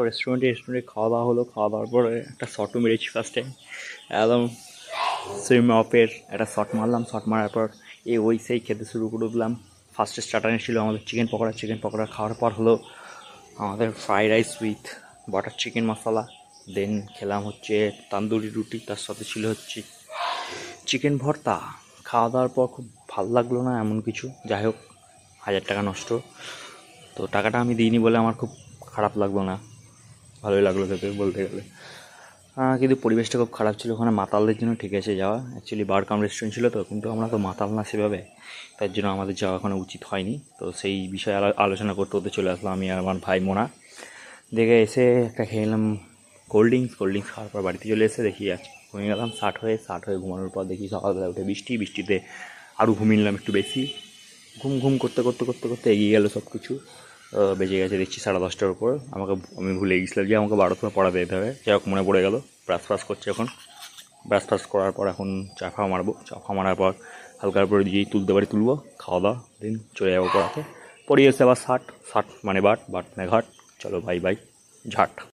রেস্টুরেন্টে খাওয়া দাওয়া হলো। খাওয়া দাওয়ার পরে একটা শটও মেরেছি ফার্স্ট টাইম, একদম সুইম অফের একটা শট মারলাম। শট মারার পর ওই সেই খেতে শুরু করে দিলাম। ফার্স্টে স্টার্টারে ছিল আমাদের চিকেন পকোড়া। চিকেন পকোড়া খাওয়ার পর হলো আমাদের fried rice with butter chicken masala. Then খেলাম হচ্ছে তান্দুরি রুটি, তার সাথে ছিল হচ্ছে চিকেন ভর্তা। খাওয়া দাওয়ার পর খুব ভালো লাগলো না এমন কিছু, যাই হোক 1000 টাকা নষ্ট। তো টাকাটা আমি দিইনি বলে আমার খুব খারাপ লাগলো না, ভালোই লাগলো খেতে বলতে গেলে। কিন্তু পরিবেশটা খুব খারাপ ছিল ওখানে। মাতালদের জন্য ঠিক আছে যাওয়া, অ্যাকচুয়ালি বার কাম রেস্টুরেন্ট ছিল তো, কিন্তু আমরা তো মাতাল না সেভাবে, তার জন্য আমাদের যাওয়া ওখানে উচিত হয়নি। তো সেই বিষয়ে আলোচনা করতে করতে চলে আসলাম আমি আর আমার ভাই মোনা। দেখে এসে একটা খেয়ে নিলাম কোল্ড ড্রিঙ্কস খাওয়ার পর বাড়িতে চলে এসে দেখি আজ ঘুমিয়ে গেলাম। ষাট হয়ে ঘুমানোর পর দেখি সকালবেলা উঠে বৃষ্টিতে আরও ঘুমিয়ে নিলাম একটু বেশি। ঘুম করতে করতে করতে করতে এগিয়ে গেলো সব কিছু। বেজে গেছে দেখছি 10:30টার উপর। আমি ভুলে গেছিলাম যে আমাকে 12টার সময় পড়াতে যেতে হবে, যাই হোক মনে পড়ে গেল। ব্রাশ করছে এখন। ব্রাশ করার পর এখন চা মারবো। চা মারার পর হালকার পরে দিয়ে তুলবো, খাওয়া দাওয়া, দিন চলে যাবো পড়াতে। পড়িয়ে এসে আবার ষাট মানে বাট মানে ঘাট। চলো বাই ঝাট।